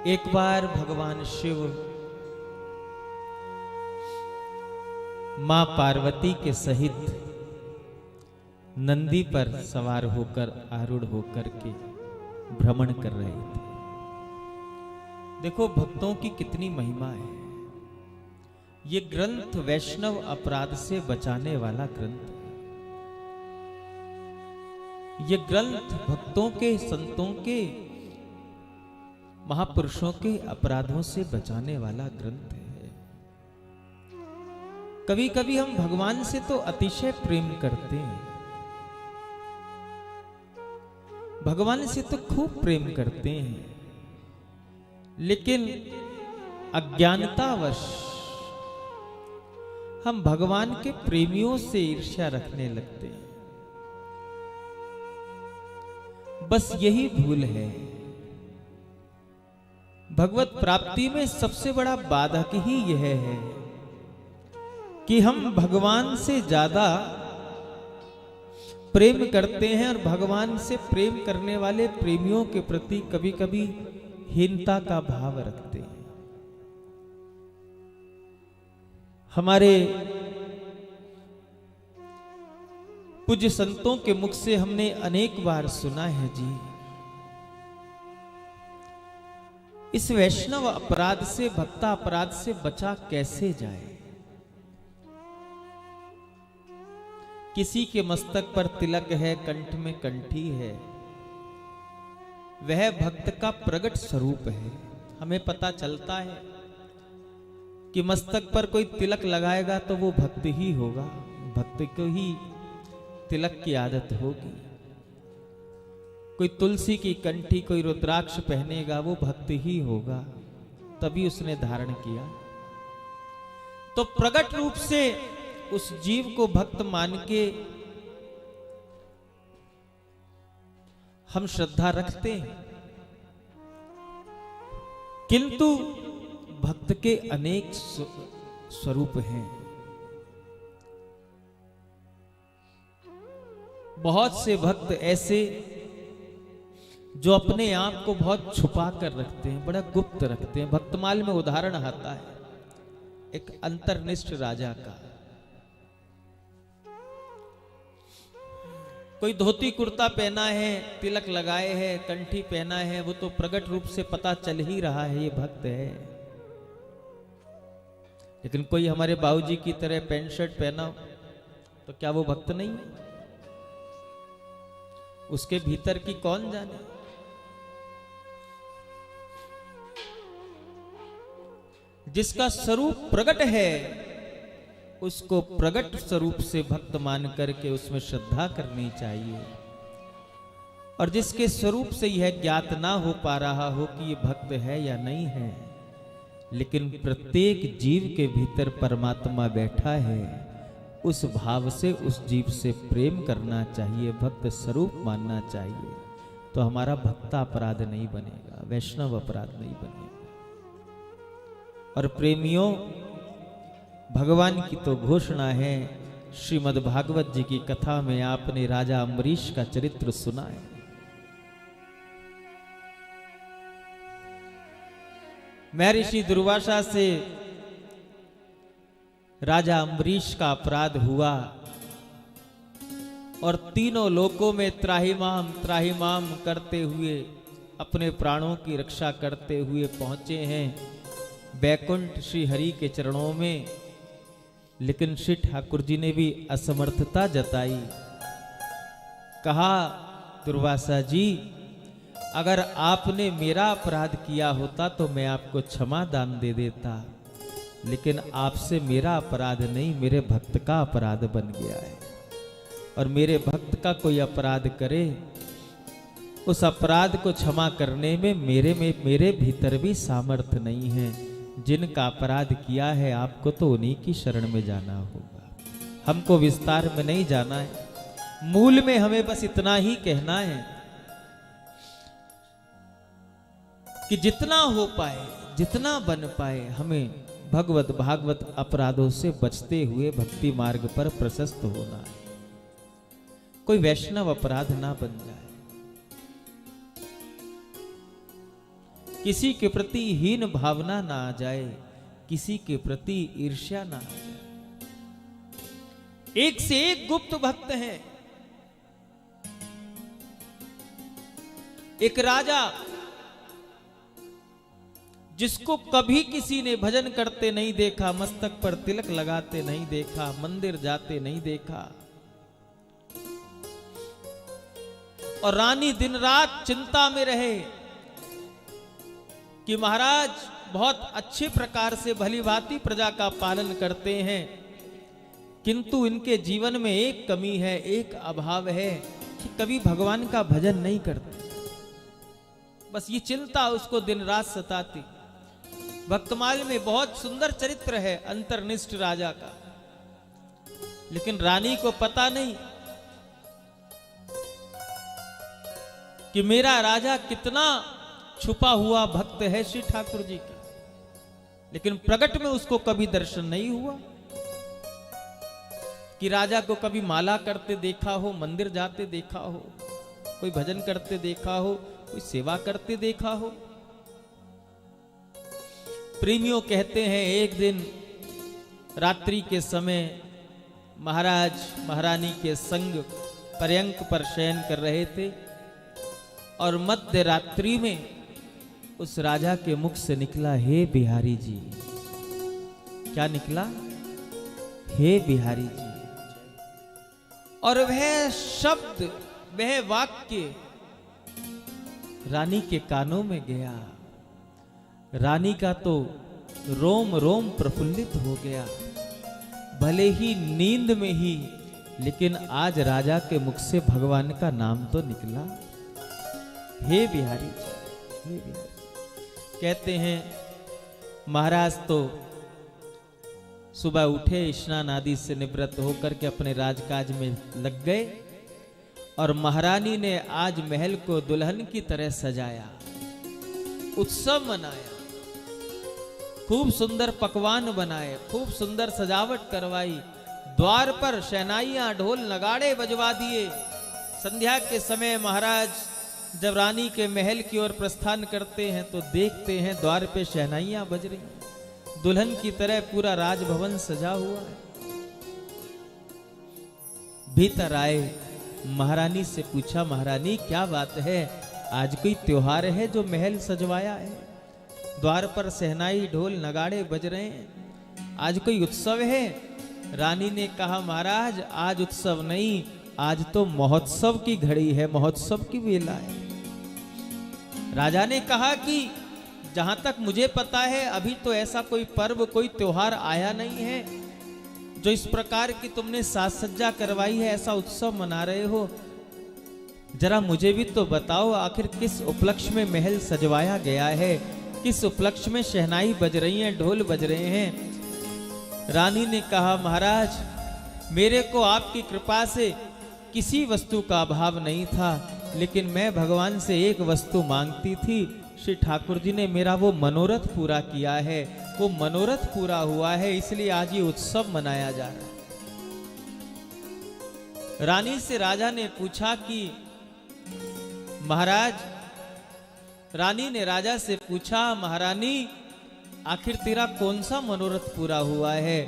एक बार भगवान शिव मां पार्वती के सहित नंदी पर सवार होकर आरूढ़ होकर के भ्रमण कर रहे थे। देखो भक्तों की कितनी महिमा है। ये ग्रंथ वैष्णव अपराध से बचाने वाला ग्रंथ है। ये ग्रंथ भक्तों के, संतों के, महापुरुषों के अपराधों से बचाने वाला ग्रंथ है। कभी कभी हम भगवान से तो अतिशय प्रेम करते हैं, भगवान से तो खूब प्रेम करते हैं, लेकिन अज्ञानतावश हम भगवान के प्रेमियों से ईर्ष्या रखने लगते हैं। बस यही भूल है। भगवत प्राप्ति में सबसे बड़ा बाधक ही यह है कि हम भगवान से ज्यादा प्रेम करते हैं और भगवान से प्रेम करने वाले प्रेमियों के प्रति कभी कभी हीनता का भाव रखते हैं। हमारे पूज्य संतों के मुख से हमने अनेक बार सुना है जी, इस वैष्णव अपराध से, भक्ता अपराध से बचा कैसे जाए। किसी के मस्तक पर तिलक है, कंठ में कंठी है, वह भक्त का प्रगट स्वरूप है। हमें पता चलता है कि मस्तक पर कोई तिलक लगाएगा तो वो भक्त ही होगा, भक्त को ही तिलक की आदत होगी। कोई तुलसी की कंठी, कोई रुद्राक्ष पहनेगा, वो भक्त ही होगा, तभी उसने धारण किया। तो प्रगट रूप से उस जीव को भक्त मान के हम श्रद्धा रखते हैं, किंतु भक्त के अनेक स्वरूप हैं। बहुत से भक्त ऐसे जो अपने आप को बहुत छुपा कर रखते हैं, बड़ा गुप्त रखते हैं। भक्तमाल में उदाहरण आता है एक अंतर्निष्ठ राजा का। कोई धोती कुर्ता पहना है, तिलक लगाए है, कंठी पहना है, वो तो प्रगट रूप से पता चल ही रहा है ये भक्त है। लेकिन कोई हमारे बाबूजी की तरह पैंट शर्ट पहना तो क्या वो भक्त नहीं है? उसके भीतर की कौन जाने। जिसका स्वरूप प्रगट है उसको प्रगट स्वरूप से भक्त मान करके उसमें श्रद्धा करनी चाहिए। और जिसके स्वरूप से यह ज्ञात ना हो पा रहा हो कि ये भक्त है या नहीं है, लेकिन प्रत्येक जीव के भीतर परमात्मा बैठा है, उस भाव से उस जीव से प्रेम करना चाहिए, भक्त स्वरूप मानना चाहिए, तो हमारा भक्ता अपराध नहीं बनेगा, वैष्णव अपराध नहीं बनेगा। और प्रेमियों, भगवान की तो घोषणा है। श्रीमद् भागवत जी की कथा में आपने राजा अम्बरीश का चरित्र सुना है। महर्षि दुर्वासा से राजा अम्बरीश का अपराध हुआ और तीनों लोकों में त्राहिमाम त्राहिमाम करते हुए, अपने प्राणों की रक्षा करते हुए पहुंचे हैं बैकुंठ श्री हरि के चरणों में। लेकिन श्री ठाकुर जी ने भी असमर्थता जताई। कहा, दुर्वासा जी, अगर आपने मेरा अपराध किया होता तो मैं आपको क्षमा दान दे देता, लेकिन आपसे मेरा अपराध नहीं, मेरे भक्त का अपराध बन गया है। और मेरे भक्त का कोई अपराध करे, उस अपराध को क्षमा करने में मेरे भीतर भी सामर्थ्य नहीं है। जिनका अपराध किया है आपको तो उन्हीं की शरण में जाना होगा, हमको विस्तार में नहीं जाना है। मूल में हमें बस इतना ही कहना है कि जितना हो पाए, जितना बन पाए, हमें भगवत भागवत अपराधों से बचते हुए भक्ति मार्ग पर प्रशस्त होना है। कोई वैष्णव अपराध ना बन जाए। किसी के प्रति हीन भावना ना आ जाए, किसी के प्रति ईर्ष्या ना आ जाए। एक से एक गुप्त भक्त हैं। एक राजा जिसको कभी किसी ने भजन करते नहीं देखा, मस्तक पर तिलक लगाते नहीं देखा, मंदिर जाते नहीं देखा, और रानी दिन रात चिंता में रहे कि महाराज बहुत अच्छे प्रकार से भली भांति प्रजा का पालन करते हैं, किंतु इनके जीवन में एक कमी है, एक अभाव है कि कभी भगवान का भजन नहीं करते। बस ये चिंता उसको दिन रात सताती। भक्तमाल में बहुत सुंदर चरित्र है अंतर्निष्ठ राजा का, लेकिन रानी को पता नहीं कि मेरा राजा कितना छुपा हुआ भक्त है श्री ठाकुर जी का, लेकिन प्रकट में उसको कभी दर्शन नहीं हुआ कि राजा को कभी माला करते देखा हो, मंदिर जाते देखा हो, कोई भजन करते देखा हो, कोई सेवा करते देखा हो। प्रेमियों कहते हैं एक दिन रात्रि के समय महाराज महारानी के संग पर्यंक पर शयन कर रहे थे और मध्य रात्रि में उस राजा के मुख से निकला, हे बिहारी जी। क्या निकला? हे बिहारी जी। और वह शब्द, वह वाक्य रानी के कानों में गया। रानी का तो रोम रोम प्रफुल्लित हो गया, भले ही नींद में ही, लेकिन आज राजा के मुख से भगवान का नाम तो निकला, हे बिहारी जी, हे बिहारी। कहते हैं महाराज तो सुबह उठे, स्नान आदि से निवृत्त होकर के अपने राजकाज में लग गए और महारानी ने आज महल को दुल्हन की तरह सजाया, उत्सव मनाया, खूब सुंदर पकवान बनाए, खूब सुंदर सजावट करवाई, द्वार पर शहनाइयां ढोल नगाड़े बजवा दिए। संध्या के समय महाराज जब रानी के महल की ओर प्रस्थान करते हैं तो देखते हैं द्वार पे शहनाइयां बज रही, दुल्हन की तरह पूरा राजभवन सजा हुआ है। भीतर आए, महारानी से पूछा, महारानी क्या बात है, आज कोई त्योहार है जो महल सजवाया है, द्वार पर शहनाई ढोल नगाड़े बज रहे हैं, आज कोई उत्सव है? रानी ने कहा, महाराज आज उत्सव नहीं, आज तो महोत्सव की घड़ी है, महोत्सव की वेला है। राजा ने कहा कि जहां तक मुझे पता है अभी तो ऐसा कोई पर्व, कोई त्योहार आया नहीं है जो इस प्रकार की तुमने साज सज्जा करवाई है, ऐसा उत्सव मना रहे हो। जरा मुझे भी तो बताओ, आखिर किस उपलक्ष्य में महल सजवाया गया है, किस उपलक्ष्य में शहनाई बज रही है, ढोल बज रहे हैं। रानी ने कहा, महाराज मेरे को आपकी कृपा से किसी वस्तु का अभाव नहीं था, लेकिन मैं भगवान से एक वस्तु मांगती थी, श्री ठाकुर जी ने मेरा वो मनोरथ पूरा किया है, वो मनोरथ पूरा हुआ है, इसलिए आज ये उत्सव मनाया जा रहा है। रानी से राजा ने पूछा कि महाराज, रानी ने राजा से पूछा, महारानी आखिर तेरा कौन सा मनोरथ पूरा हुआ है?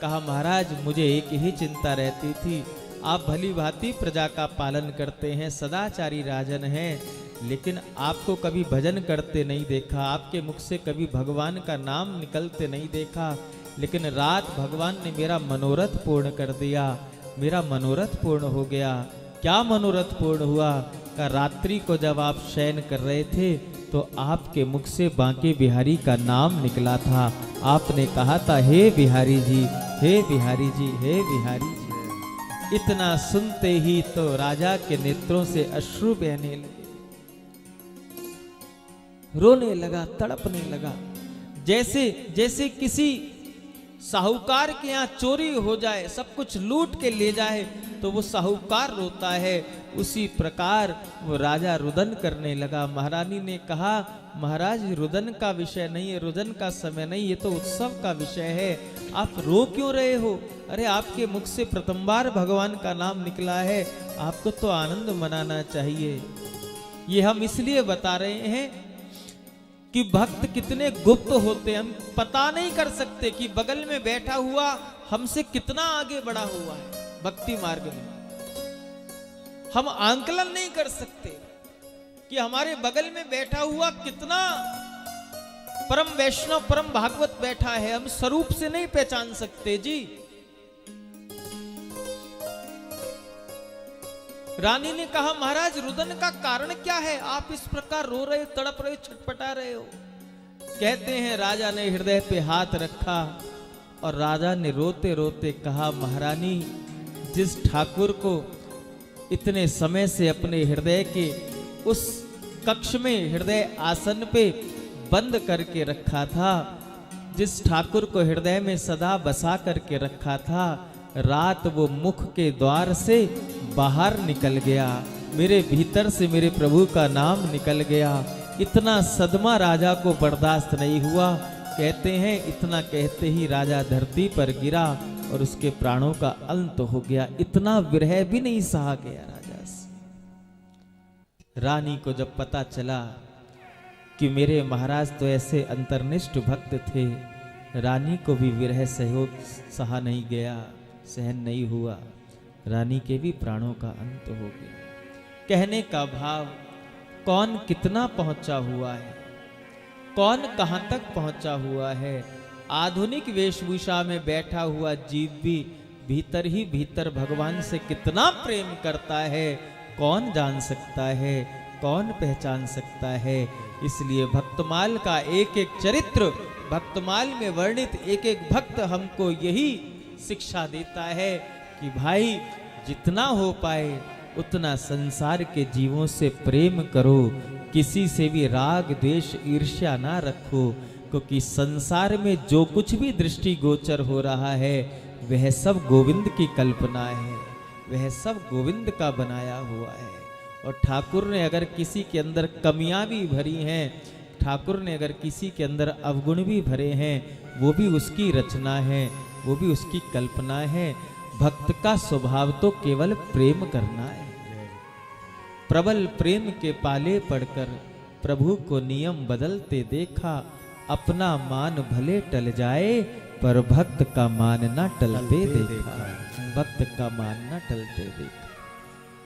कहा, महाराज मुझे एक ही चिंता रहती थी, आप भली भांति प्रजा का पालन करते हैं, सदाचारी राजन हैं, लेकिन आपको कभी भजन करते नहीं देखा, आपके मुख से कभी भगवान का नाम निकलते नहीं देखा, लेकिन रात भगवान ने मेरा मनोरथ पूर्ण कर दिया, मेरा मनोरथ पूर्ण हो गया। क्या मनोरथ पूर्ण हुआ? का रात्रि को जब आप शयन कर रहे थे तो आपके मुख से बांके बिहारी का नाम निकला था, आपने कहा था, हे बिहारी जी, हे बिहारी जी, हे बिहारी जी। इतना सुनते ही तो राजा के नेत्रों से अश्रु बहने लगे, रोने लगा, तड़पने लगा, जैसे जैसे किसी साहूकार के यहाँ चोरी हो जाए, सब कुछ लूट के ले जाए तो वो साहूकार रोता है, उसी प्रकार वो राजा रुदन करने लगा। महारानी ने कहा, महाराज रुदन का विषय नहीं है, रुदन का समय नहीं, ये तो उत्सव का विषय है, आप रो क्यों रहे हो? अरे आपके मुख से प्रथम बार भगवान का नाम निकला है, आपको तो आनंद मनाना चाहिए। ये हम इसलिए बता रहे हैं कि भक्त कितने गुप्त होते, हम पता नहीं कर सकते कि बगल में बैठा हुआ हमसे कितना आगे बढ़ा हुआ है भक्ति मार्ग में। हम आंकलन नहीं कर सकते कि हमारे बगल में बैठा हुआ कितना परम वैष्णव परम भागवत बैठा है, हम स्वरूप से नहीं पहचान सकते जी। रानी ने कहा महाराज रुदन का कारण क्या है, आप इस प्रकार रो रहे, तड़प रहे, छटपटा रहे हो। कहते हैं राजा ने हृदय पे हाथ रखा और राजा ने रोते रोते कहा महारानी, जिस ठाकुर को इतने समय से अपने हृदय के उस कक्ष में हृदय आसन पे बंद करके रखा था, जिस ठाकुर को हृदय में सदा बसा करके रखा था, रात वो मुख के द्वार से बाहर निकल गया, मेरे भीतर से मेरे प्रभु का नाम निकल गया। इतना सदमा राजा को बर्दाश्त नहीं हुआ। कहते हैं इतना कहते ही राजा धरती पर गिरा और उसके प्राणों का अंत हो गया। इतना विरह भी नहीं सहा गया राजा से। रानी को जब पता चला कि मेरे महाराज तो ऐसे अंतर्निष्ठ भक्त थे, रानी को भी विरह सहयोग सहा नहीं गया, सहन नहीं हुआ, रानी के भी प्राणों का अंत हो गया। कहने का भाव, कौन कितना पहुंचा हुआ है, कौन कहां तक पहुंचा हुआ है। आधुनिक वेशभूषा में बैठा हुआ जीव भी भीतर ही भीतर भगवान से कितना प्रेम करता है, कौन जान सकता है, कौन पहचान सकता है। इसलिए भक्तमाल का एक एक चरित्र, भक्तमाल में वर्णित एक एक भक्त हमको यही शिक्षा देता है कि भाई जितना हो पाए उतना संसार के जीवों से प्रेम करो, किसी से भी राग द्वेष ईर्ष्या ना रखो, क्योंकि संसार में जो कुछ भी दृष्टि गोचर हो रहा है वह सब गोविंद की कल्पना है, वह सब गोविंद का बनाया हुआ है। और ठाकुर ने अगर किसी के अंदर कमियां भी भरी हैं, ठाकुर ने अगर किसी के अंदर अवगुण भी भरे हैं, वो भी उसकी रचना है, वो भी उसकी कल्पना है। भक्त का स्वभाव तो केवल प्रेम करना है। प्रबल प्रेम के पाले पड़कर प्रभु को नियम बदलते देखा, अपना मान भले टल जाए पर भक्त का मान ना टलते देखा, भक्त का मान ना टलते देखा।